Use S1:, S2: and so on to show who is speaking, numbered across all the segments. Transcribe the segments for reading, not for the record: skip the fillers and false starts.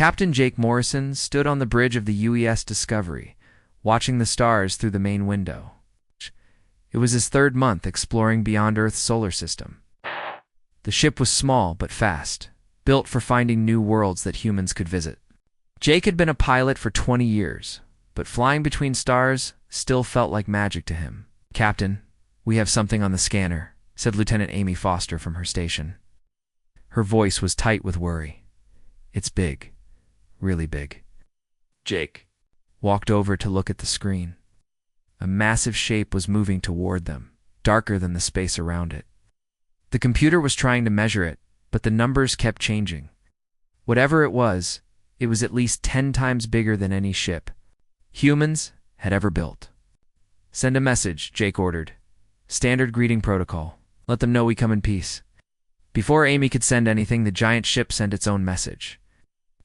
S1: Captain Jake Morrison stood on the bridge of the UES Discovery, watching the stars through the main window. It was his third month exploring beyond Earth's solar system. The ship was small but fast, built for finding new worlds that humans could visit. Jake had been a pilot for 20 years, but flying between stars still felt like magic to him. "Captain, we have something on the scanner," said Lieutenant Amy Foster from her station. Her voice was tight with worry. "It's big, really big." Jake walked over to look at the screen. A massive shape was moving toward them, darker than the space around it. The computer was trying to measure it, but the numbers kept changing. Whatever it was at least 10 times bigger than any ship humans had ever built. "Send a message," Jake ordered. "Standard greeting protocol. Let them know we come in peace." Before Amy could send anything, the giant ship sent its own message.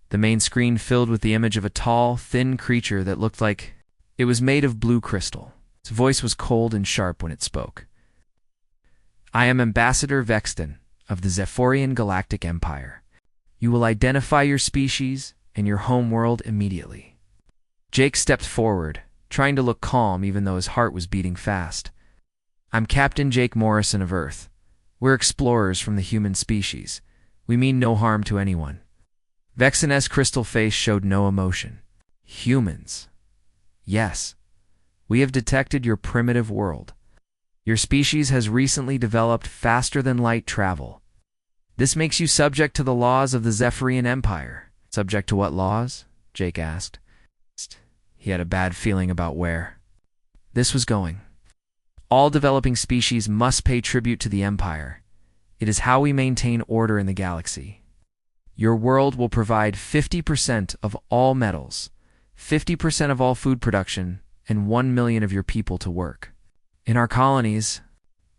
S1: The main screen filled with the image of a tall, thin creature that looked like it was made of blue crystal. Its voice was cold and sharp when it spoke. "I am Ambassador Vexton of the Zephyrian Galactic Empire. You will identify your species and your homeworld immediately." Jake stepped forward, trying to look calm even though his heart was beating fast. "I'm Captain Jake Morrison of Earth. We're explorers from the human species. We mean no harm to anyone." Vexton's crystal face showed no emotion. "Humans. Yes. We have detected your primitive world. Your species has recently developed faster-than-light travel. This makes you subject to the laws of the Zephyrian Empire." "Subject to what laws?" Jake asked. He had a bad feeling about where this was going. "All developing species must pay tribute to the Empire. It is how we maintain order in the galaxy. Your world will provide 50% of all metals, 50% of all food production, and 1 million of your people to work. In our colonies,"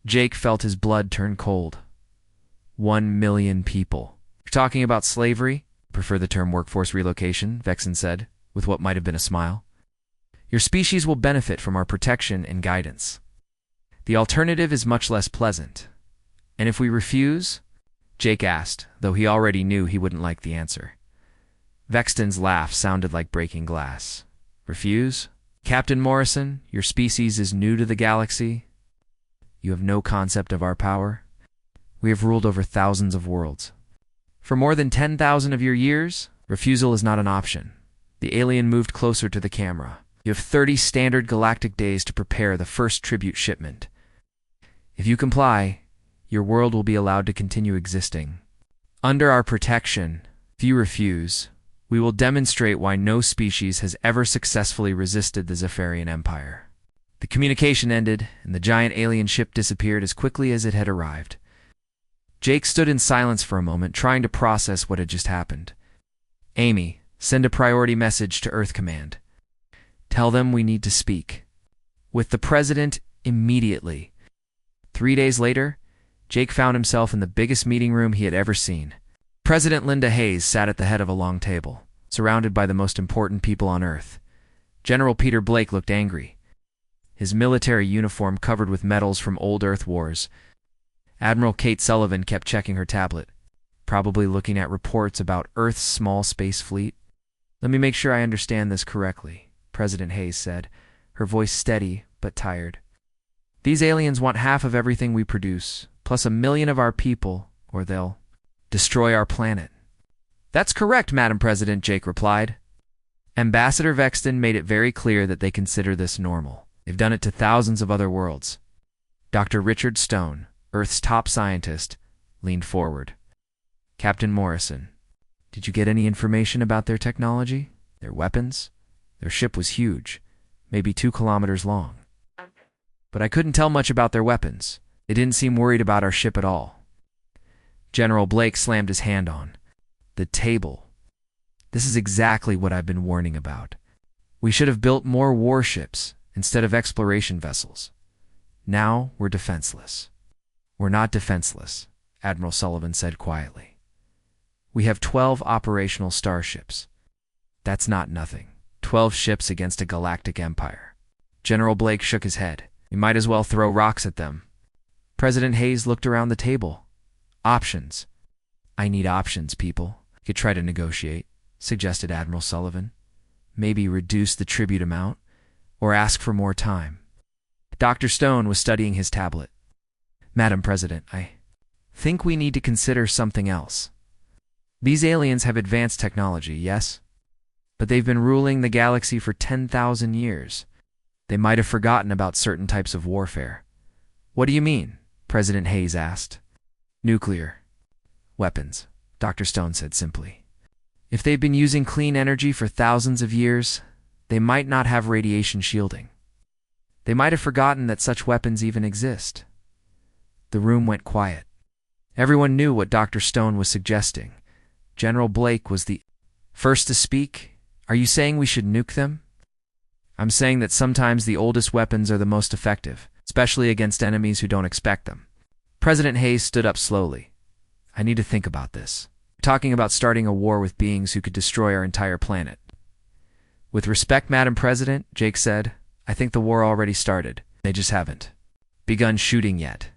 S1: Jake felt his blood turn cold. 1 million people. "You're talking about slavery?" "Prefer the term workforce relocation," Vexton said, with what might have been a smile. "Your species will benefit from our protection and guidance. The alternative is much less pleasant. And if we refuse?" Jake asked, though he already knew he wouldn't like the answer. Vexton's laugh sounded like breaking glass. "Refuse? Captain Morrison, your species is new to the galaxy. You have no concept of our power. We have ruled over thousands of worlds. For more than 10,000 of your years, refusal is not an option." The alien moved closer to the camera. "You have 30 standard galactic days to prepare the first tribute shipment. If you comply, your world will be allowed to continue existing. Under our protection, if you refuse, we will demonstrate why no species has ever successfully resisted the Zephyrian Empire." The communication ended, and the giant alien ship disappeared as quickly as it had arrived. Jake stood in silence for a moment, trying to process what had just happened. "Amy, send a priority message to Earth Command. Tell them we need to speak with the President immediately." 3 days later, Jake found himself in the biggest meeting room he had ever seen. President Linda Hayes sat at the head of a long table, surrounded by the most important people on Earth. General Peter Blake looked angry, his military uniform covered with medals from old Earth wars. Admiral Kate Sullivan kept checking her tablet, probably looking at reports about Earth's small space fleet. "Let me make sure I understand this correctly," President Hayes said, her voice steady but tired. "These aliens want half of everything we produce, plus 1 million of our people, or they'll destroy our planet." "That's correct, Madam President," Jake replied. Ambassador Vexton made it very clear that they consider this normal. They've done it to thousands of other worlds. Dr. Richard Stone, Earth's top scientist, leaned forward. "Captain Morrison, did you get any information about their technology? Their weapons? Their ship was huge, maybe 2 kilometers long. But I couldn't tell much about their weapons. They didn't seem worried about our ship at all." General Blake slammed his hand on the table. "This is exactly what I've been warning about. We should have built more warships instead of exploration vessels. Now we're defenseless." "We're not defenseless," Admiral Sullivan said quietly. "We have 12 operational starships. That's not nothing. 12 ships against a galactic empire." General Blake shook his head. "We might as well throw rocks at them." President Hayes looked around the table. "Options. I need options, people." I could try to negotiate. suggested Admiral Sullivan. Maybe reduce the tribute amount, or ask for more time. Dr. Stone was studying his tablet. Madam President, I think we need to consider something else. These aliens have advanced technology, yes? But they've been ruling the galaxy for 10,000 years. They might have forgotten about certain types of warfare. What do you mean? President Hayes asked. Nuclear weapons, Dr. Stone said simply. If they've been using clean energy for thousands of years, they might not have radiation shielding. They might have forgotten that such weapons even exist. The room went quiet. Everyone knew what Dr. Stone was suggesting. General Blake was the first to speak. Are you saying we should nuke them? I'm saying that sometimes the oldest weapons are the most effective, especially against enemies who don't expect them. President Hayes stood up slowly. I need to think about this. We're talking about starting a war with beings who could destroy our entire planet. With respect, Madam President, Jake said, I think the war already started. They just haven't begun shooting yet.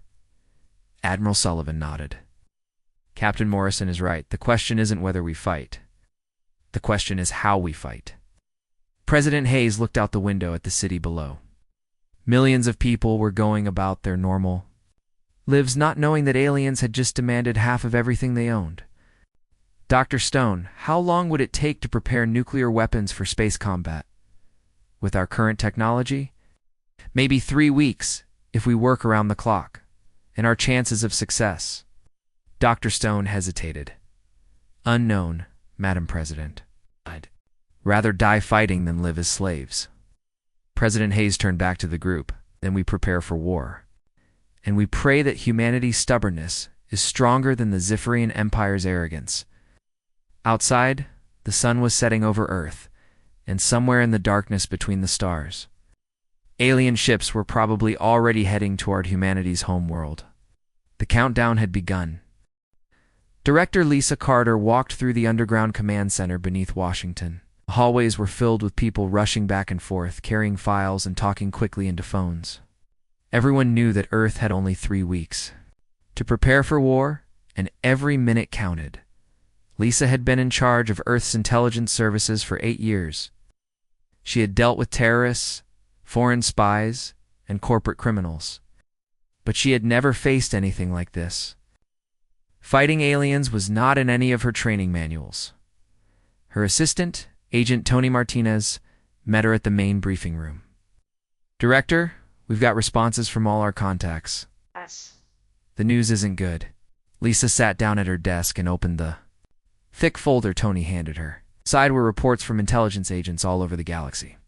S1: Admiral Sullivan nodded. Captain Morrison is right. The question isn't whether we fight. The question is how we fight. President Hayes looked out the window at the city below. Millions of people were going about their normal lives, not knowing that aliens had just demanded half of everything they owned. Dr. Stone, how long would it take to prepare nuclear weapons for space combat? With our current technology? Maybe 3 weeks, if we work around the clock. And our chances of success. Dr. Stone hesitated. Unknown, Madam President. I'd rather die fighting than live as slaves. President Hayes turned back to the group. Then we prepare for war. And we pray that humanity's stubbornness is stronger than the Zephyrian Empire's arrogance. Outside, the sun was setting over Earth, and somewhere in the darkness between the stars, alien ships were probably already heading toward humanity's homeworld. The countdown had begun. Director Lisa Carter walked through the underground command center beneath Washington. The hallways were filled with people rushing back and forth, carrying files and talking quickly into phones. Everyone knew that Earth had only 3 weeks to prepare for war, and every minute counted. Lisa had been in charge of Earth's intelligence services for 8 years. She had dealt with terrorists, foreign spies, and corporate criminals. But she had never faced anything like this. Fighting aliens was not in any of her training manuals. Her assistant, Agent Tony Martinez, met her at the main briefing room. Director, we've got responses from all our contacts.
S2: Yes.
S1: The news isn't good. Lisa sat down at her desk and opened the thick folder Tony handed her. Inside were reports from intelligence agents all over the galaxy.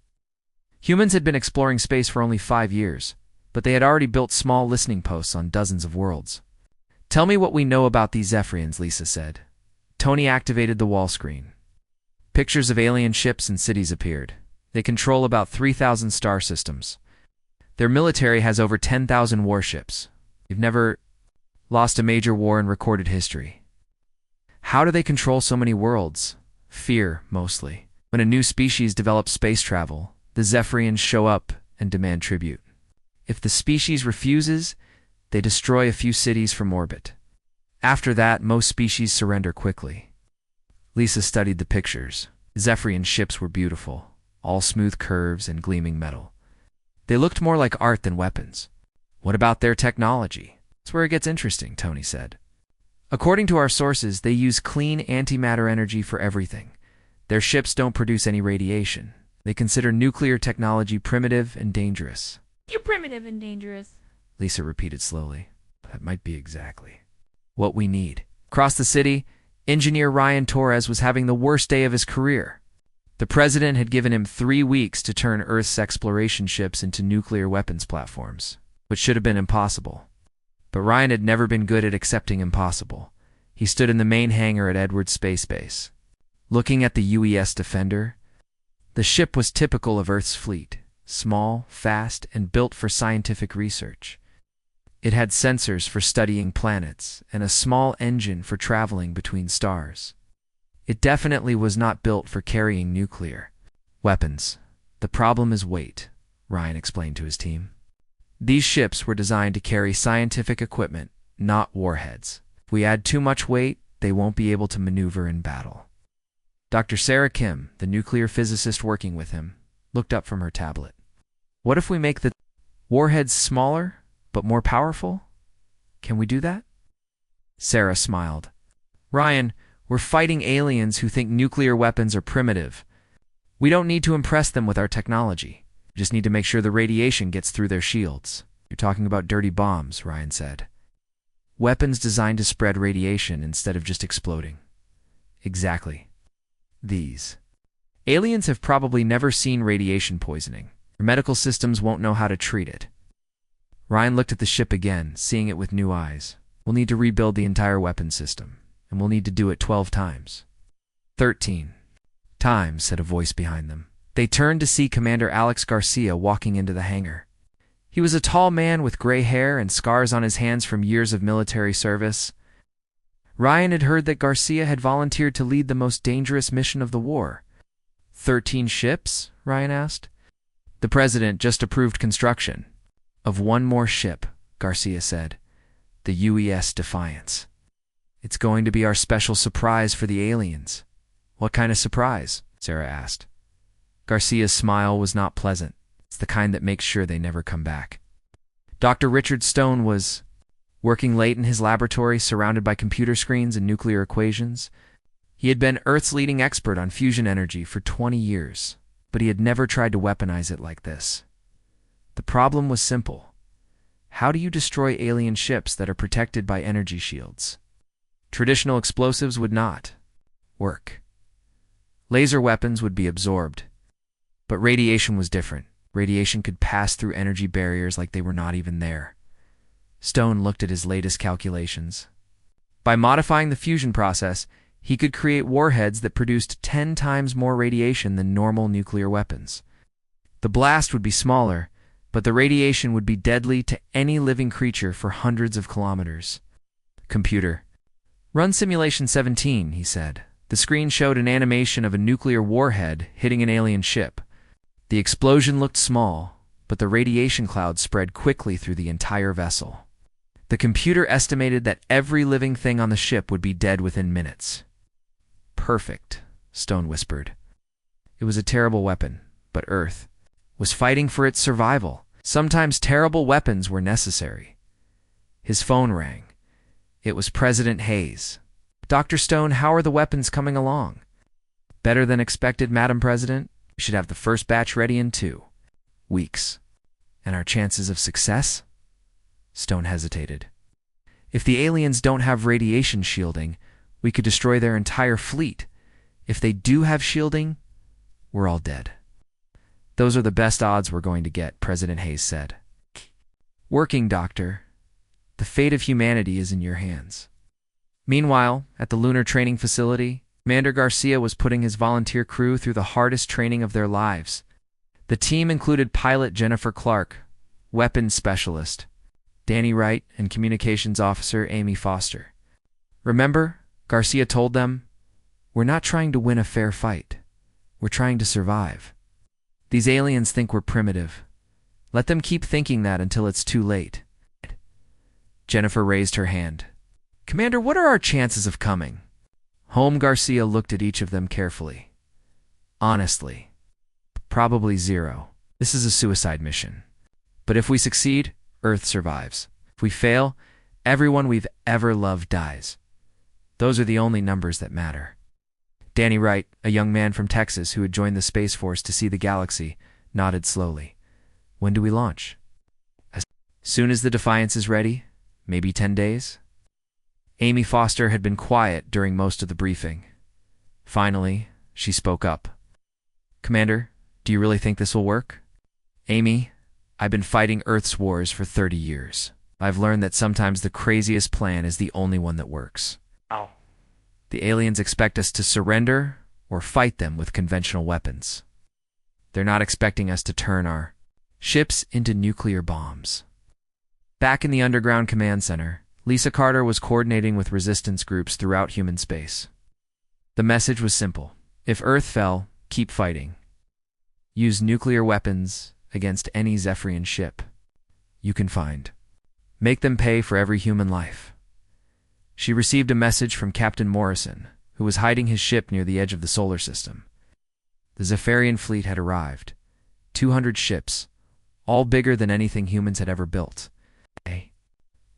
S1: Humans had been exploring space for only 5 years, but they had already built small listening posts on dozens of worlds. Tell me what we know about these Zephyrians, Lisa said. Tony activated the wall screen. Pictures of alien ships and cities appeared. They control about 3,000 star systems. Their military has over 10,000 warships. They've never lost a major war in recorded history. How do they control so many worlds? Fear, mostly. When a new species develops space travel, the Zephyrians show up and demand tribute. If the species refuses, they destroy a few cities from orbit. After that, most species surrender quickly. Lisa studied the pictures. Zephyrian ships were beautiful, all smooth curves and gleaming metal. They looked more like art than weapons. What about their technology? That's where it gets interesting, Tony said. According to our sources, they use clean antimatter energy for everything. Their ships don't produce any radiation. They consider nuclear technology primitive and dangerous.
S2: You're primitive and dangerous,
S1: Lisa repeated slowly. That might be exactly what we need. Across the city, engineer Ryan Torres was having the worst day of his career. The president had given him 3 weeks to turn Earth's exploration ships into nuclear weapons platforms, which should have been impossible. But Ryan had never been good at accepting impossible. He stood in the main hangar at Edwards Space Base, looking at the UES Defender. The ship was typical of Earth's fleet, small, fast, and built for scientific research. It had sensors for studying planets and a small engine for traveling between stars. It definitely was not built for carrying nuclear weapons. The problem is weight, Ryan explained to his team. These ships were designed to carry scientific equipment, not warheads. If we add too much weight, they won't be able to maneuver in battle. Dr. Sarah Kim, the nuclear physicist working with him, looked up from her tablet. What if we make the warheads smaller, but more powerful? Can we do that? Sarah smiled. Ryan, we're fighting aliens who think nuclear weapons are primitive. We don't need to impress them with our technology. We just need to make sure the radiation gets through their shields. You're talking about dirty bombs, Ryan said. Weapons designed to spread radiation instead of just exploding. Exactly. These. Aliens have probably never seen radiation poisoning. Their medical systems won't know how to treat it. Ryan looked at the ship again, seeing it with new eyes. We'll need to rebuild the entire weapon system, and we'll need to do it 12 times. 13 times, said a voice behind them. They turned to see Commander Alex Garcia walking into the hangar. He was a tall man with gray hair and scars on his hands from years of military service. Ryan had heard that Garcia had volunteered to lead the most dangerous mission of the war. 13 ships? Ryan asked. The president just approved construction of one more ship, Garcia said. The UES Defiance. It's going to be our special surprise for the aliens. What kind of surprise? Sarah asked. Garcia's smile was not pleasant. It's the kind that makes sure they never come back. Dr. Richard Stone was working late in his laboratory surrounded by computer screens and nuclear equations. He had been Earth's leading expert on fusion energy for 20 years, but he had never tried to weaponize it like this. The problem was simple. How do you destroy alien ships that are protected by energy shields? Traditional explosives would not work. Laser weapons would be absorbed. But radiation was different. Radiation could pass through energy barriers like they were not even there. Stone looked at his latest calculations. By modifying the fusion process, he could create warheads that produced 10 times more radiation than normal nuclear weapons. The blast would be smaller, but the radiation would be deadly to any living creature for hundreds of kilometers. Computer. Run simulation 17, he said. The screen showed an animation of a nuclear warhead hitting an alien ship. The explosion looked small, but the radiation cloud spread quickly through the entire vessel. The computer estimated that every living thing on the ship would be dead within minutes. Perfect, Stone whispered. It was a terrible weapon, but Earth was fighting for its survival. Sometimes terrible weapons were necessary. His phone rang. It was President Hayes. Dr. Stone, how are the weapons coming along? Better than expected, Madam President. We should have the first batch ready in 2 weeks. And our chances of success? Stone hesitated. If the aliens don't have radiation shielding, we could destroy their entire fleet. If they do have shielding, we're all dead. Those are the best odds we're going to get, President Hayes said. Working, Doctor. The fate of humanity is in your hands. Meanwhile, at the lunar training facility, Commander Garcia was putting his volunteer crew through the hardest training of their lives. The team included pilot Jennifer Clark, weapons specialist Danny Wright, and communications officer Amy Foster. Remember, Garcia told them, we're not trying to win a fair fight. We're trying to survive. These aliens think we're primitive. Let them keep thinking that until it's too late. Jennifer raised her hand. Commander, what are our chances of coming? Home. Garcia looked at each of them carefully. Honestly, probably 0. This is a suicide mission. But if we succeed, Earth survives. If we fail, everyone we've ever loved dies. Those are the only numbers that matter. Danny Wright, a young man from Texas who had joined the Space Force to see the galaxy, nodded slowly. When do we launch? As soon as the Defiance is ready, maybe 10 days? Amy Foster had been quiet during most of the briefing. Finally, she spoke up. Commander, do you really think this will work? Amy, I've been fighting Earth's wars for 30 years. I've learned that sometimes the craziest plan is the only one that works.
S3: Ow.
S1: The aliens expect us to surrender or fight them with conventional weapons. They're not expecting us to turn our ships into nuclear bombs. Back in the underground command center, Lisa Carter was coordinating with resistance groups throughout human space. The message was simple. If Earth fell, keep fighting. Use nuclear weapons against any Zephyrian ship you can find. Make them pay for every human life. She received a message from Captain Morrison, who was hiding his ship near the edge of the solar system. The Zephyrian fleet had arrived. 200 ships, all bigger than anything humans had ever built. They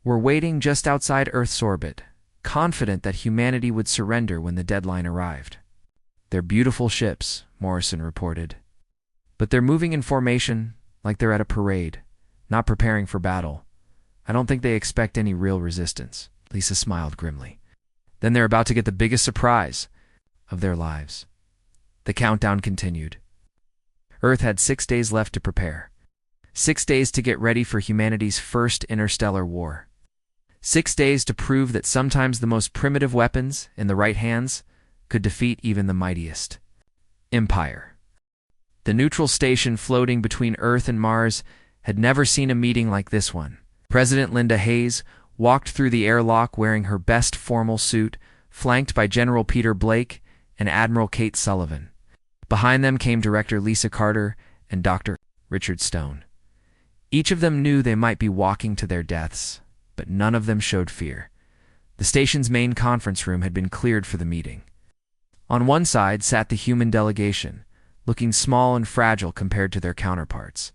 S1: were waiting just outside Earth's orbit, confident that humanity would surrender when the deadline arrived. "They're beautiful ships," Morrison reported. "But they're moving in formation like they're at a parade, not preparing for battle. I don't think they expect any real resistance." Lisa smiled grimly. Then they're about to get the biggest surprise of their lives. The countdown continued. Earth had 6 days left to prepare. 6 days to get ready for humanity's first interstellar war. 6 days to prove that sometimes the most primitive weapons, in the right hands, could defeat even the mightiest. Empire. The neutral station floating between Earth and Mars had never seen a meeting like this one. President Linda Hayes walked through the airlock wearing her best formal suit, flanked by General Peter Blake and Admiral Kate Sullivan. Behind them came Director Lisa Carter and Dr. Richard Stone. Each of them knew they might be walking to their deaths, but none of them showed fear. The station's main conference room had been cleared for the meeting. On one side sat the human delegation, looking small and fragile compared to their counterparts.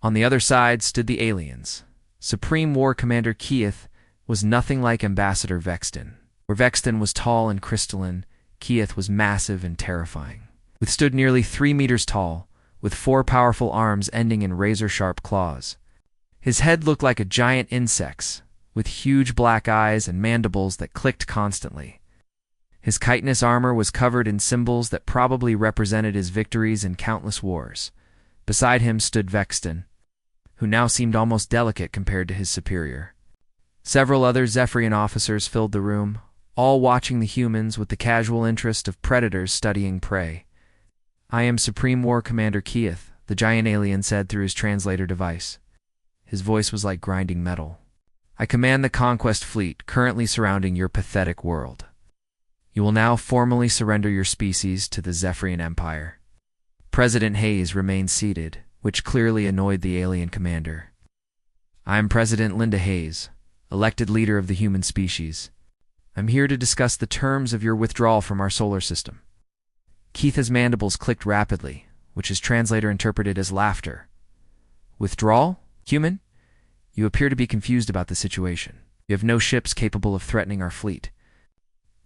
S1: On the other side stood the aliens. Supreme War Commander Keith was nothing like Ambassador Vexton. Where Vexton was tall and crystalline, Keith was massive and terrifying. Withstood nearly 3 meters tall, with 4 powerful arms ending in razor-sharp claws. His head looked like a giant insect's, with huge black eyes and mandibles that clicked constantly. His chitinous armor was covered in symbols that probably represented his victories in countless wars. Beside him stood Vexton, who now seemed almost delicate compared to his superior. Several other Zephyrian officers filled the room, all watching the humans with the casual interest of predators studying prey. "I am Supreme War Commander Keith," the giant alien said through his translator device. His voice was like grinding metal. "I command the Conquest Fleet currently surrounding your pathetic world. You will now formally surrender your species to the Zephyrian Empire." President Hayes remained seated, which clearly annoyed the alien commander. "I am President Linda Hayes, elected leader of the human species. I'm here to discuss the terms of your withdrawal from our solar system." Keith's mandibles clicked rapidly, which his translator interpreted as laughter. "Withdrawal? Human? You appear to be confused about the situation. You have no ships capable of threatening our fleet.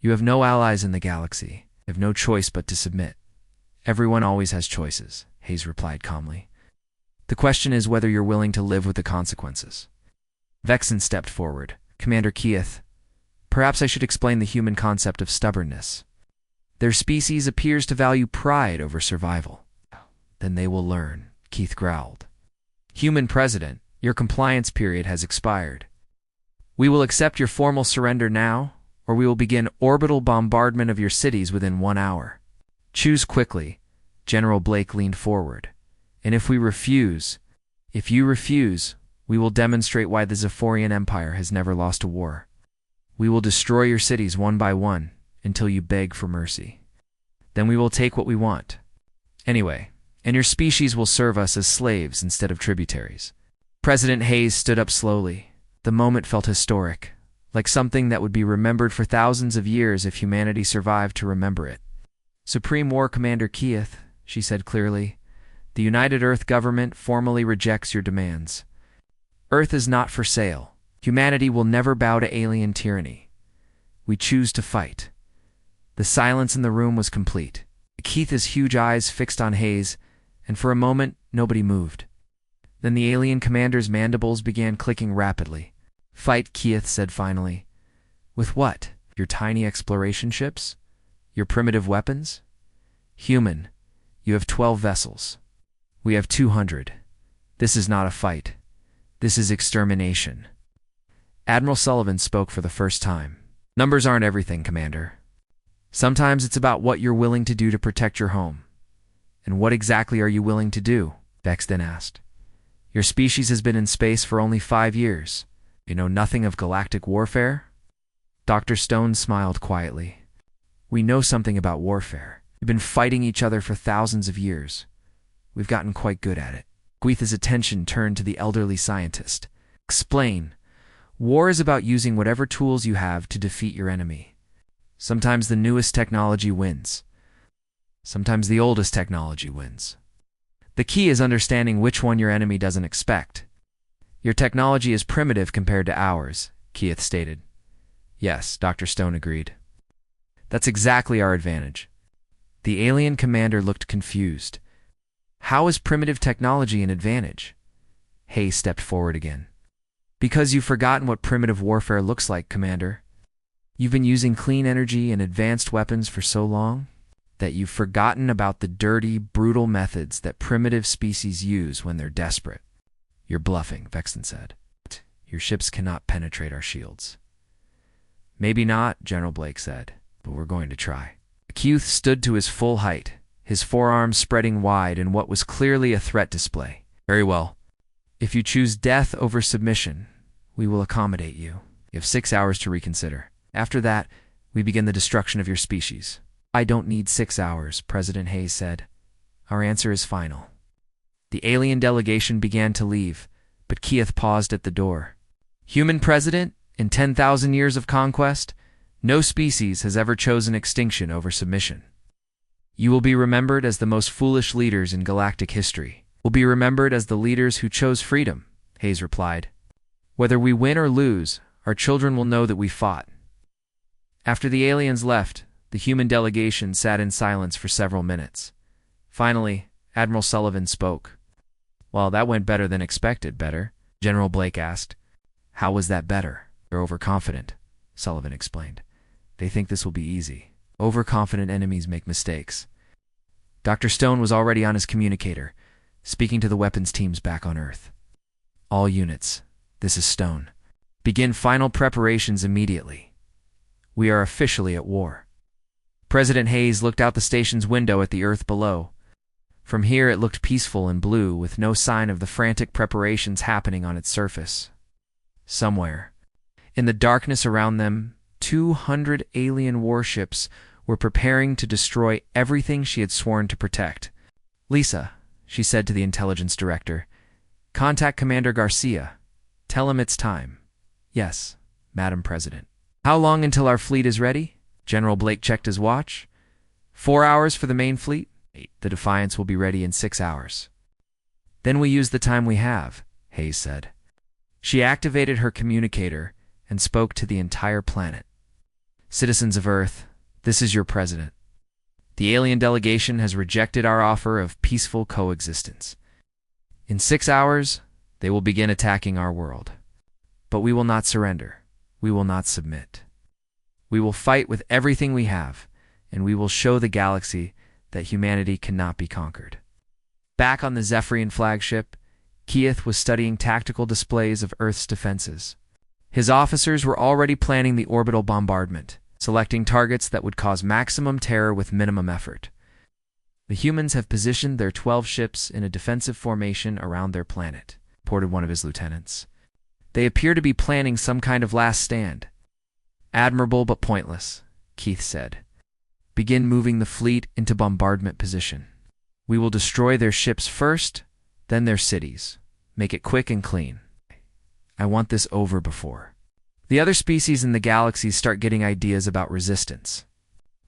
S1: You have no allies in the galaxy. You have no choice but to submit." "Everyone always has choices," Hayes replied calmly. "The question is whether you're willing to live with the consequences." Vexen stepped forward. "Commander Keith, perhaps I should explain the human concept of stubbornness. Their species appears to value pride over survival." "Then they will learn," Keith growled. "Human President, your compliance period has expired. We will accept your formal surrender now, or we will begin orbital bombardment of your cities within 1 hour. Choose quickly." General Blake leaned forward. "And if you refuse, we will demonstrate why the Zephyrian Empire has never lost a war. We will destroy your cities one by one until you beg for mercy. Then we will take what we want. Anyway, and your species will serve us as slaves instead of tributaries." President Hayes stood up slowly. The moment felt historic, like something that would be remembered for thousands of years if humanity survived to remember it. "Supreme War Commander Keith," she said clearly, "the United Earth government formally rejects your demands. Earth is not for sale. Humanity will never bow to alien tyranny. We choose to fight." The silence in the room was complete. Keith's huge eyes fixed on Hayes, and for a moment nobody moved. Then the alien commander's mandibles began clicking rapidly. "Fight," Keith said finally. "With what? Your tiny exploration ships? Your primitive weapons? Human, you have 12 vessels. We have 200. This is not a fight. This is extermination." Admiral Sullivan spoke for the first time. "Numbers aren't everything, Commander. Sometimes it's about what you're willing to do to protect your home." "And what exactly are you willing to do?" Vex then asked. "Your species has been in space for only 5 years. You know nothing of galactic warfare?" Dr. Stone smiled quietly. "We know something about warfare. We've been fighting each other for thousands of years. We've gotten quite good at it." Keith's attention turned to the elderly scientist. "Explain. War is about using whatever tools you have to defeat your enemy. Sometimes the newest technology wins. Sometimes the oldest technology wins. The key is understanding which one your enemy doesn't expect. Your technology is primitive compared to ours, Keith stated. Yes, Dr. Stone agreed. That's exactly our advantage. The alien commander looked confused. How is primitive technology an advantage? Hayes stepped forward again. Because you've forgotten what primitive warfare looks like, Commander. You've been using clean energy and advanced weapons for so long that you've forgotten about the dirty, brutal methods that primitive species use when they're desperate. You're bluffing, Vexton said. Your ships cannot penetrate our shields. Maybe not, General Blake said, but we're going to try. Keith stood to his full height, his forearms spreading wide in what was clearly a threat display. Very well. If you choose death over submission, we will accommodate you. You have 6 hours to reconsider. After that, we begin the destruction of your species. I don't need 6 hours, President Hayes said. Our answer is final. The alien delegation began to leave, but Keith paused at the door. Human president, in 10,000 years of conquest, no species has ever chosen extinction over submission. You will be remembered as the most foolish leaders in galactic history. Will be remembered as the leaders who chose freedom, Hayes replied. Whether we win or lose, our children will know that we fought. After the aliens left, the human delegation sat in silence for several minutes. Finally, Admiral Sullivan spoke. Well, that went better than expected, better, General Blake asked. How was that better? They're overconfident, Sullivan explained. They think this will be easy. Overconfident enemies make mistakes. Dr. Stone was already on his communicator, speaking to the weapons teams back on Earth. All units, this is Stone. Begin final preparations immediately. We are officially at war. President Hayes looked out the station's window at the Earth below. From here it looked peaceful and blue, with no sign of the frantic preparations happening on its surface. Somewhere, in the darkness around them, 200 alien warships were preparing to destroy everything she had sworn to protect. Lisa, she said to the intelligence director, contact Commander Garcia. Tell him it's time. Yes, Madam President. How long until our fleet is ready? General Blake checked his watch. 4 hours for the main fleet? The Defiance will be ready in 6 hours. Then we use the time we have, Hayes said. She activated her communicator and spoke to the entire planet. Citizens of Earth, this is your president. The alien delegation has rejected our offer of peaceful coexistence. In 6 hours, they will begin attacking our world. But we will not surrender. We will not submit. We will fight with everything we have, and we will show the galaxy that humanity cannot be conquered. Back on the Zephyrian flagship, Keith was studying tactical displays of Earth's defenses. His officers were already planning the orbital bombardment, selecting targets that would cause maximum terror with minimum effort. The humans have positioned their 12 ships in a defensive formation around their planet, reported one of his lieutenants. They appear to be planning some kind of last stand. Admirable but pointless, Keith said. Begin moving the fleet into bombardment position. We will destroy their ships first, then their cities. Make it quick and clean. I want this over before the other species in the galaxy start getting ideas about resistance.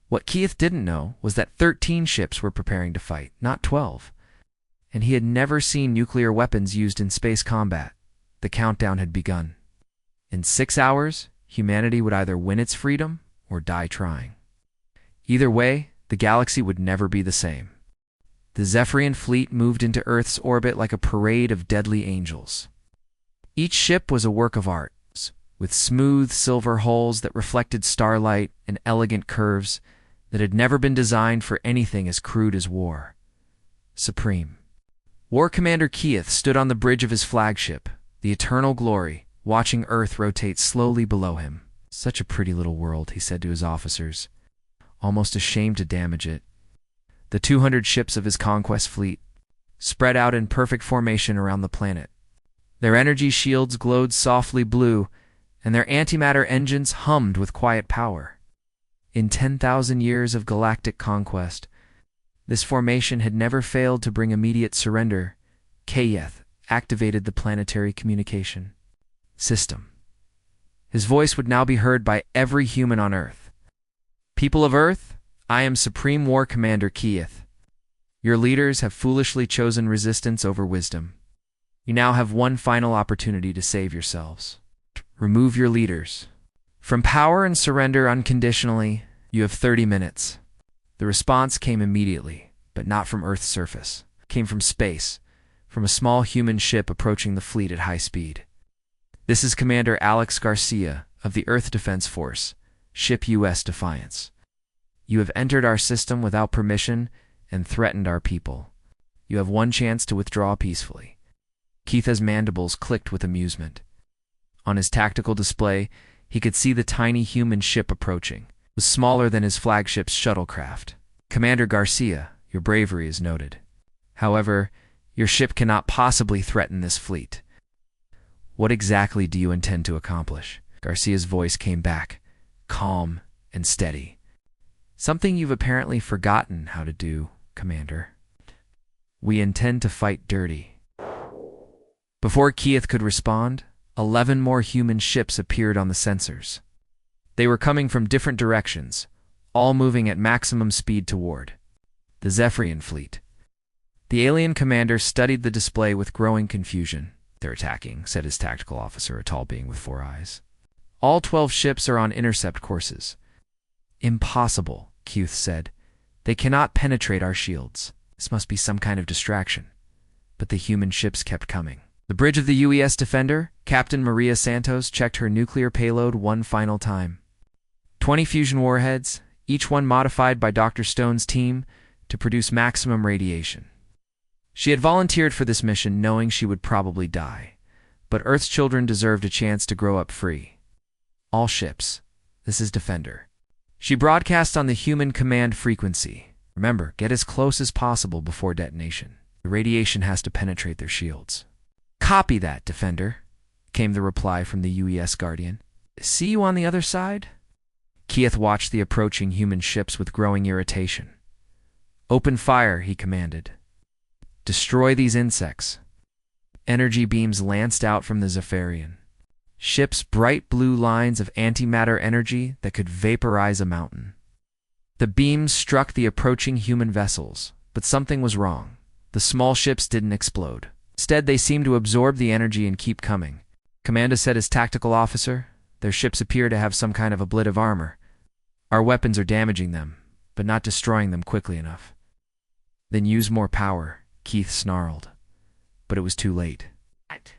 S1: What Keith didn't know was that 13 ships were preparing to fight, not 12. And he had never seen nuclear weapons used in space combat. The countdown had begun. In 6 hours, humanity would either win its freedom or die trying. Either way, the galaxy would never be the same. The Zephyrian fleet moved into Earth's orbit like a parade of deadly angels. Each ship was a work of art, with smooth silver hulls that reflected starlight and elegant curves that had never been designed for anything as crude as war. Supreme. War Commander Keith stood on the bridge of his flagship, the Eternal Glory, watching Earth rotate slowly below him. Such a pretty little world, he said to his officers, almost ashamed to damage it. The 200 ships of his conquest fleet spread out in perfect formation around the planet. Their energy shields glowed softly blue, and their antimatter engines hummed with quiet power. In 10,000 years of galactic conquest, this formation had never failed to bring immediate surrender. Keith activated the planetary communication system. His voice would now be heard by every human on Earth. People of Earth, I am Supreme War Commander Keith. Your leaders have foolishly chosen resistance over wisdom. You now have one final opportunity to save yourselves. Remove your leaders. From power and surrender unconditionally, you have 30 minutes. The response came immediately, but not from Earth's surface. It came from space, from a small human ship approaching the fleet at high speed. This is Commander Alex Garcia of the Earth Defense Force, Ship U.S. Defiance. You have entered our system without permission and threatened our people. You have one chance to withdraw peacefully. Keith's mandibles clicked with amusement. On his tactical display, he could see the tiny human ship approaching. It was smaller than his flagship's shuttlecraft. Commander Garcia, your bravery is noted. However, your ship cannot possibly threaten this fleet. What exactly do you intend to accomplish? Garcia's voice came back, calm and steady. Something you've apparently forgotten how to do, Commander. We intend to fight dirty. Before Keith could respond, 11 more human ships appeared on the sensors. They were coming from different directions, all moving at maximum speed toward the Zephyrian fleet. The alien commander studied the display with growing confusion. They're attacking, said his tactical officer, a tall being with 4 eyes. All 12 ships are on intercept courses. Impossible, Keith said. They cannot penetrate our shields. This must be some kind of distraction. But the human ships kept coming. The bridge of the UES Defender, Captain Maria Santos checked her nuclear payload one final time. 20 fusion warheads, each one modified by Dr. Stone's team to produce maximum radiation. She had volunteered for this mission knowing she would probably die, but Earth's children deserved a chance to grow up free. All ships, this is Defender. She broadcast on the human command frequency. Remember, get as close as possible before detonation. The radiation has to penetrate their shields. Copy that, Defender, came the reply from the UES Guardian. See you on the other side? Keith watched the approaching human ships with growing irritation. Open fire, he commanded. Destroy these insects. Energy beams lanced out from the Zephyrian. Ships bright blue lines of antimatter energy that could vaporize a mountain. The beams struck the approaching human vessels, but something was wrong. The small ships didn't explode. Instead, they seemed to absorb the energy and keep coming. Commander said as tactical officer, their ships appear to have some kind of ablative armor. Our weapons are damaging them, but not destroying them quickly enough. Then use more power, Keith snarled. But it was too late.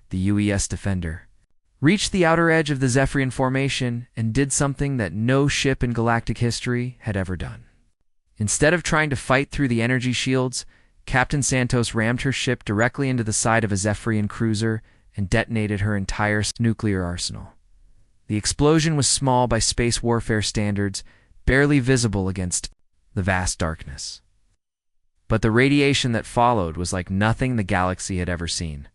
S1: The UES Defender reached the outer edge of the Zephyrian formation and did something that no ship in galactic history had ever done. Instead of trying to fight through the energy shields, Captain Santos rammed her ship directly into the side of a Zephyrian cruiser and detonated her entire nuclear arsenal. The explosion was small by space warfare standards, barely visible against the vast darkness. But the radiation that followed was like nothing the galaxy had ever seen.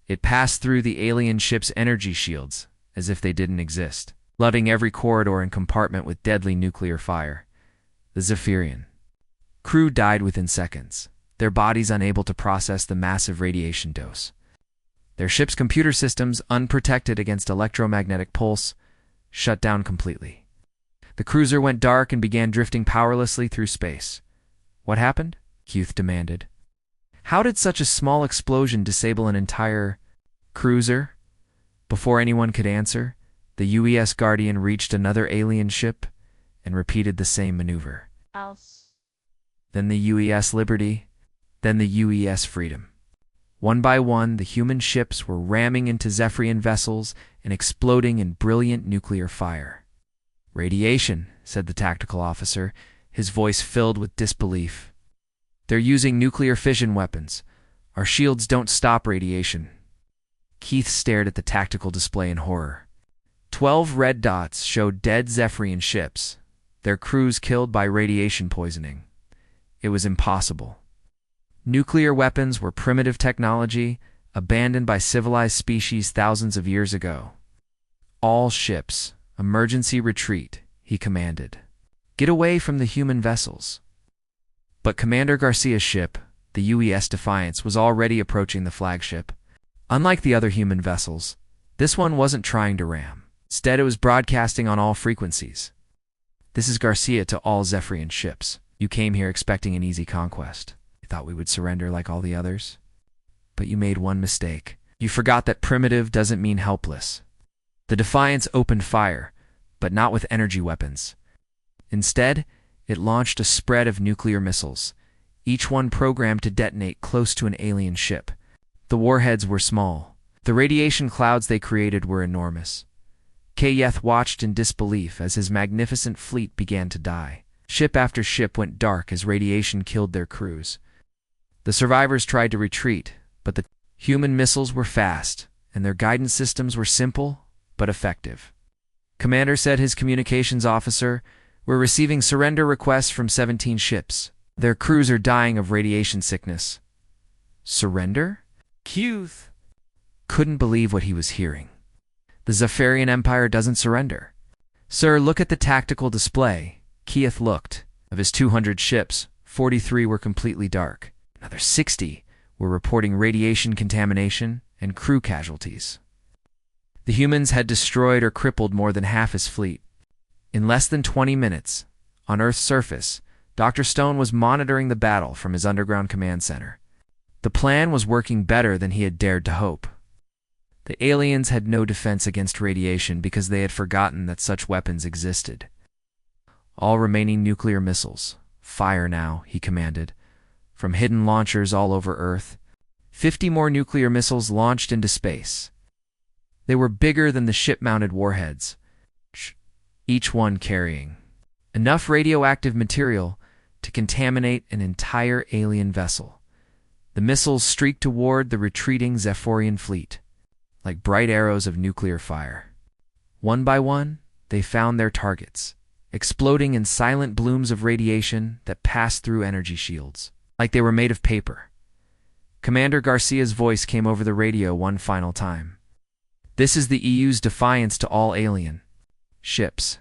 S1: It passed through the alien ship's energy shields, as if they didn't exist, flooding every corridor and compartment with deadly nuclear fire. The Zephyrian crew died within seconds, their bodies unable to process the massive radiation dose. Their ship's computer systems, unprotected against electromagnetic pulse, shut down completely. The cruiser went dark and began drifting powerlessly through space. What happened? Keith demanded. How did such a small explosion disable an entire cruiser? Before anyone could answer, the UES Guardian reached another alien ship and repeated the same maneuver. Then the UES Liberty, then the UES Freedom. One by one, the human ships were ramming into Zephyrian vessels and exploding in brilliant nuclear fire. Radiation, said the tactical officer, his voice filled with disbelief. They're using nuclear fission weapons. Our shields don't stop radiation. Keith stared at the tactical display in horror. 12 red dots showed dead Zephyrian ships, their crews killed by radiation poisoning. It was impossible. Nuclear weapons were primitive technology, abandoned by civilized species thousands of years ago. All ships, emergency retreat, he commanded. Get away from the human vessels. But Commander Garcia's ship, the UES Defiance, was already approaching the flagship. Unlike the other human vessels, this one wasn't trying to ram. Instead, it was broadcasting on all frequencies. This is Garcia to all Zephyrian ships. You came here expecting an easy conquest. You thought we would surrender like all the others? But you made one mistake. You forgot that primitive doesn't mean helpless. The Defiance opened fire, but not with energy weapons. Instead, it launched a spread of nuclear missiles, each one programmed to detonate close to an alien ship. The warheads were small. The radiation clouds they created were enormous. Kayeth watched in disbelief as his magnificent fleet began to die. Ship after ship went dark as radiation killed their crews. The survivors tried to retreat, but the human missiles were fast, and their guidance systems were simple but effective. Commander said his communications officer, "We're receiving surrender requests from 17 ships. Their crews are dying of radiation sickness." Surrender? Keith couldn't believe what he was hearing. The Zephyrian Empire doesn't surrender. Sir, look at the tactical display. Keith looked. Of his 200 ships, 43 were completely dark. Another 60 were reporting radiation contamination and crew casualties. The humans had destroyed or crippled more than half his fleet. In less than 20 minutes, on Earth's surface, Dr. Stone was monitoring the battle from his underground command center. The plan was working better than he had dared to hope. The aliens had no defense against radiation because they had forgotten that such weapons existed. All remaining nuclear missiles, fire now, he commanded, from hidden launchers all over Earth. 50 more nuclear missiles launched into space. They were bigger than the ship-mounted warheads, each one carrying enough radioactive material to contaminate an entire alien vessel. The missiles streaked toward the retreating Zephyrian fleet, like bright arrows of nuclear fire. One by one, they found their targets, exploding in silent blooms of radiation that passed through energy shields, like they were made of paper. Commander Garcia's voice came over the radio one final time. "This is the EU's defiance to all alien ships.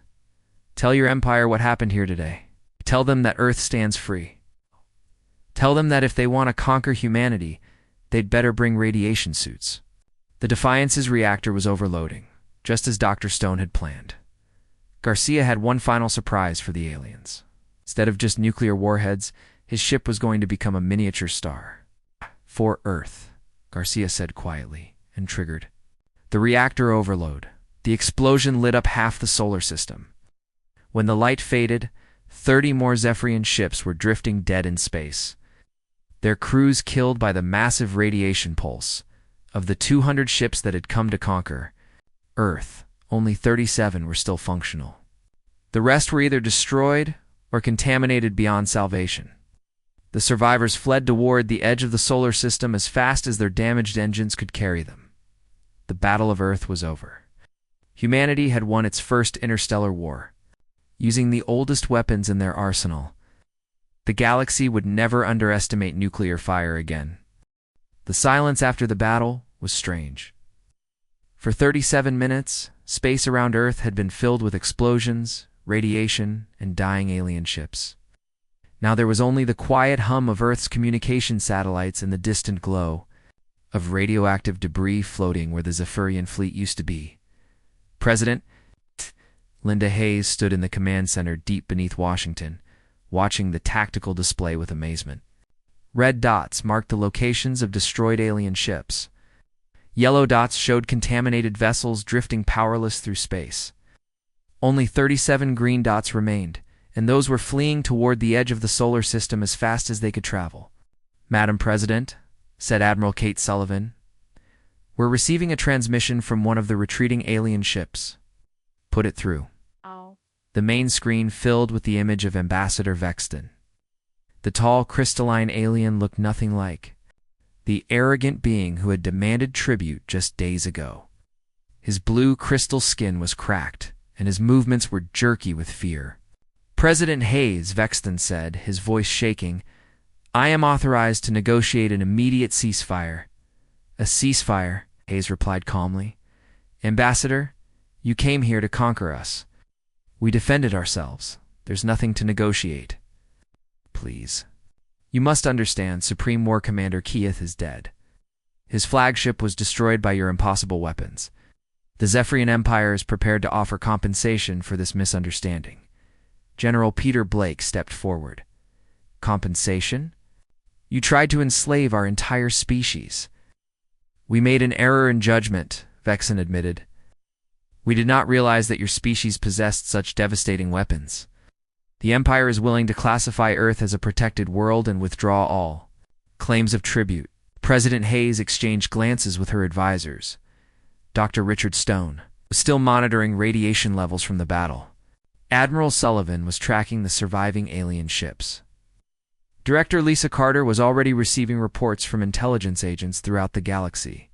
S1: Tell your empire what happened here today. Tell them that Earth stands free. Tell them that if they want to conquer humanity, they'd better bring radiation suits." The Defiance's reactor was overloading, just as Dr. Stone had planned. Garcia had one final surprise for the aliens. Instead of just nuclear warheads, his ship was going to become a miniature star. "For Earth," Garcia said quietly, and triggered. The reactor overload. The explosion lit up half the solar system. When the light faded, 30 more Zephyrian ships were drifting dead in space, their crews killed by the massive radiation pulse. Of the 200 ships that had come to conquer Earth, only 37 were still functional. The rest were either destroyed or contaminated beyond salvation. The survivors fled toward the edge of the solar system as fast as their damaged engines could carry them. The Battle of Earth was over. Humanity had won its first interstellar war. Using the oldest weapons in their arsenal, the galaxy would never underestimate nuclear fire again. The silence after the battle was strange. For 37 minutes, space around Earth had been filled with explosions, radiation, and dying alien ships. Now there was only the quiet hum of Earth's communication satellites and the distant glow of radioactive debris floating where the Zephyrian fleet used to be. President Linda Hayes stood in the command center deep beneath Washington, watching the tactical display with amazement. Red dots marked the locations of destroyed alien ships. Yellow dots showed contaminated vessels drifting powerless through space. Only 37 green dots remained, and those were fleeing toward the edge of the solar system as fast as they could travel. "Madam President," said Admiral Kate Sullivan, "we're receiving a transmission from one of the retreating alien ships." "Put it through."
S2: Oh.
S1: The main screen filled with the image of Ambassador Vexton. The tall, crystalline alien looked nothing like the arrogant being who had demanded tribute just days ago. His blue crystal skin was cracked, and his movements were jerky with fear. "President Hayes," Vexton said, his voice shaking, "I am authorized to negotiate an immediate ceasefire." "A ceasefire," Hayes replied calmly. "Ambassador, you came here to conquer us. We defended ourselves. There's nothing to negotiate." "Please. You must understand, Supreme War Commander Keith is dead. His flagship was destroyed by your impossible weapons. The Zephyrian Empire is prepared to offer compensation for this misunderstanding. General Peter Blake stepped forward. Compensation? You tried to enslave our entire species. We made an error in judgment, Vexen admitted. We did not realize that your species possessed such devastating weapons. The Empire is willing to classify Earth as a protected world and withdraw all claims of tribute. President Hayes exchanged glances with her advisors. Dr. Richard Stone was still monitoring radiation levels from the battle. Admiral Sullivan was tracking the surviving alien ships. Director Lisa Carter was already receiving reports from intelligence agents throughout the galaxy.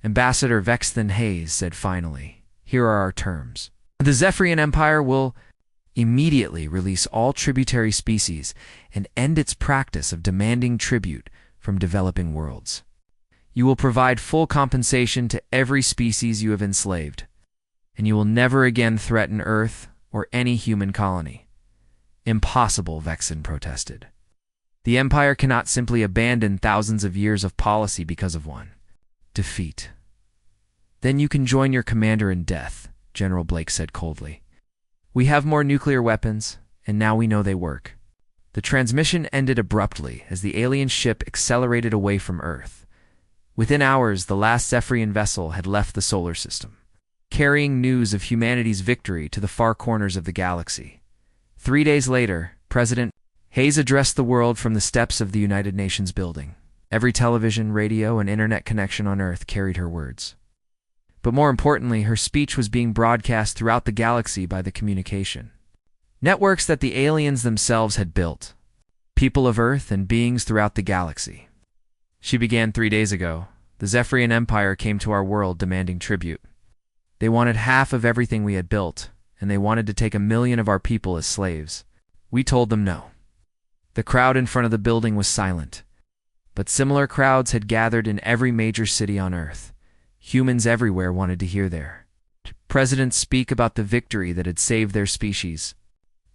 S1: Ambassador Vexen Hayes said finally, "Here are our terms. The Zephyrian Empire will immediately release all tributary species and end its practice of demanding tribute from developing worlds. You will provide full compensation to every species you have enslaved, and you will never again threaten Earth or any human colony." Impossible, Vexen protested. The Empire cannot simply abandon thousands of years of policy because of one defeat. Then you can join your commander in death, General Blake said coldly. We have more nuclear weapons, and now we know they work. The transmission ended abruptly as the alien ship accelerated away from Earth. Within hours, the last Zephyrian vessel had left the solar system, carrying news of humanity's victory to the far corners of the galaxy. 3 days later, President Hayes addressed the world from the steps of the United Nations building. Every television, radio, and internet connection on Earth carried her words. But more importantly, her speech was being broadcast throughout the galaxy by the communication networks that the aliens themselves had built, people of Earth and beings throughout the galaxy. She began 3 days ago. The Zephyrian Empire came to our world demanding tribute. They wanted half of everything we had built, and they wanted to take 1 million of our people as slaves. We told them no. The crowd in front of the building was silent, but similar crowds had gathered in every major city on Earth. Humans everywhere wanted to hear their presidents speak about the victory that had saved their species.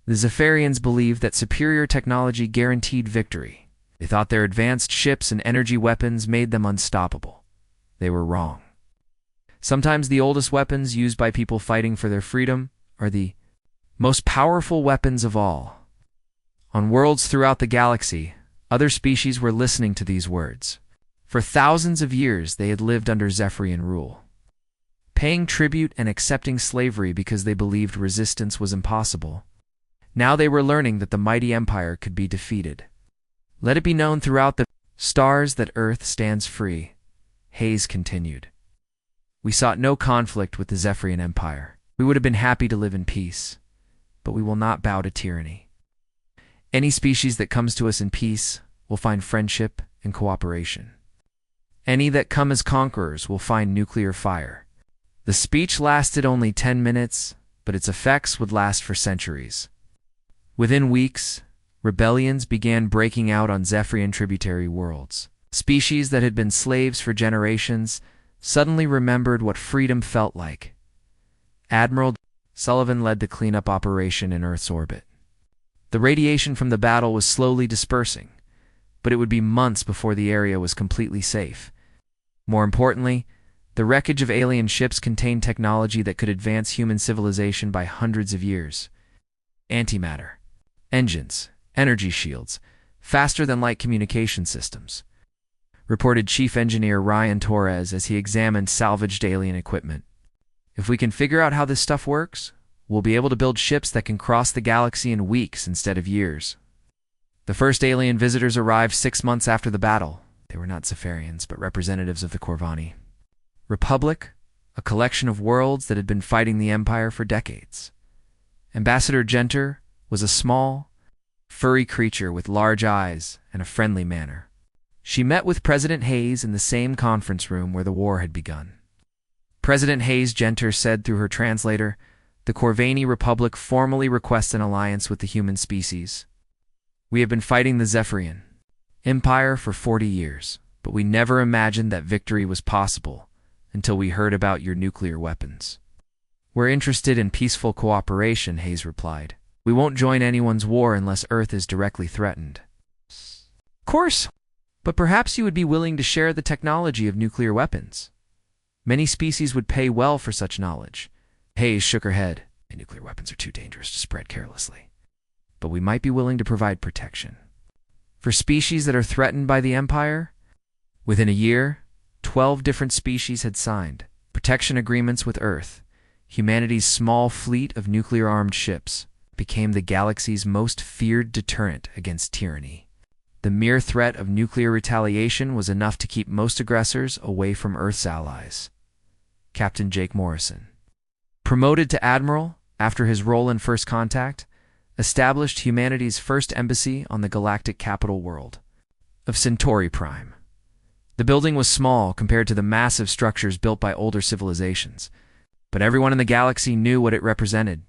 S1: The Zephyrians believed that superior technology guaranteed victory. They thought their advanced ships and energy weapons made them unstoppable. They were wrong. Sometimes the oldest weapons used by people fighting for their freedom are the most powerful weapons of all. On worlds throughout the galaxy, other species were listening to these words. For thousands of years, they had lived under Zephyrian rule, paying tribute and accepting slavery because they believed resistance was impossible. Now they were learning that the mighty empire could be defeated. Let it be known throughout the stars that Earth stands free, Hayes continued. We sought no conflict with the Zephyrian Empire. We would have been happy to live in peace, but we will not bow to tyranny. Any species that comes to us in peace will find friendship and cooperation. Any that come as conquerors will find nuclear fire. The speech lasted only 10 minutes, but its effects would last for centuries. Within weeks, rebellions began breaking out on Zephyrian tributary worlds. Species that had been slaves for generations suddenly remembered what freedom felt like. Admiral Sullivan led the cleanup operation in Earth's orbit. The radiation from the battle was slowly dispersing, but it would be months before the area was completely safe. More importantly, the wreckage of alien ships contained technology that could advance human civilization by hundreds of years. Antimatter, engines, energy shields, faster-than-light communication systems, reported Chief Engineer Ryan Torres as he examined salvaged alien equipment. If we can figure out how this stuff works, we'll be able to build ships that can cross the galaxy in weeks instead of years. The first alien visitors arrived 6 months after the battle. They were not Zephyrians, but representatives of the Corvani Republic, a collection of worlds that had been fighting the Empire for decades. Ambassador Genter was a small, furry creature with large eyes and a friendly manner. She met with President Hayes in the same conference room where the war had begun. President Hayes, Genter said through her translator, the Corvani Republic formally requests an alliance with the human species. We have been fighting the Zephyrian Empire for 40 years, but we never imagined that victory was possible until we heard about your nuclear weapons. We're interested in peaceful cooperation, Hayes replied. We won't join anyone's war unless Earth is directly threatened. Of course, but perhaps you would be willing to share the technology of nuclear weapons. Many species would pay well for such knowledge. Hayes shook her head. Nuclear weapons are too dangerous to spread carelessly. but we might be willing to provide protection. For species that are threatened by the Empire, within a year, 12 different species had signed protection agreements with Earth. Humanity's small fleet of nuclear-armed ships became the galaxy's most feared deterrent against tyranny. The mere threat of nuclear retaliation was enough to keep most aggressors away from Earth's allies. Captain Jake Morrison, promoted to Admiral after his role in First Contact, established humanity's first embassy on the galactic capital world of Centauri Prime. The building was small compared to the massive structures built by older civilizations, but everyone in the galaxy knew what it represented.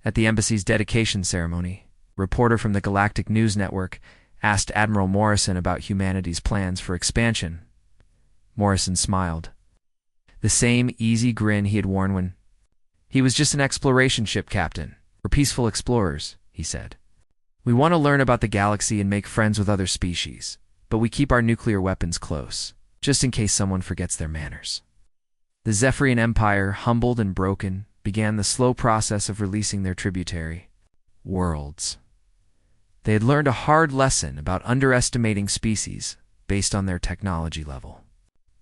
S1: At the embassy's dedication ceremony, a reporter from the Galactic News Network asked Admiral Morrison about humanity's plans for expansion. Morrison smiled. The same easy grin he had worn when he was just an exploration ship captain. We're peaceful explorers, he said. We want to learn about the galaxy and make friends with other species, but we keep our nuclear weapons close, just in case someone forgets their manners. The Zephyrian Empire, humbled and broken, began the slow process of releasing their tributary worlds. They had learned a hard lesson about underestimating species based on their technology level.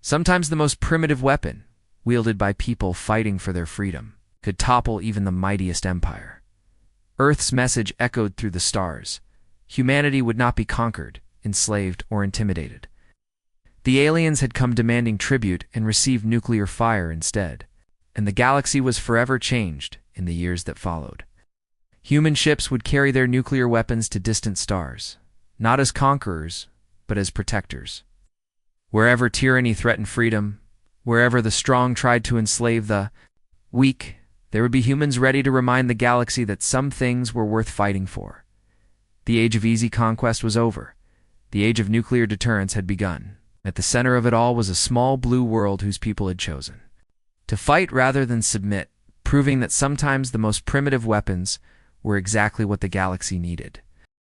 S1: Sometimes the most primitive weapon, wielded by people fighting for their freedom, could topple even the mightiest empire. Earth's message echoed through the stars. Humanity would not be conquered, enslaved, or intimidated. The aliens had come demanding tribute and received nuclear fire instead, and the galaxy was forever changed in the years that followed. Human ships would carry their nuclear weapons to distant stars, not as conquerors, but as protectors. Wherever tyranny threatened freedom, wherever the strong tried to enslave the weak, there would be humans ready to remind the galaxy that some things were worth fighting for. The age of easy conquest was over. The age of nuclear deterrence had begun. At the center of it all was a small blue world whose people had chosen to fight rather than submit, proving that sometimes the most primitive weapons were exactly what the galaxy needed.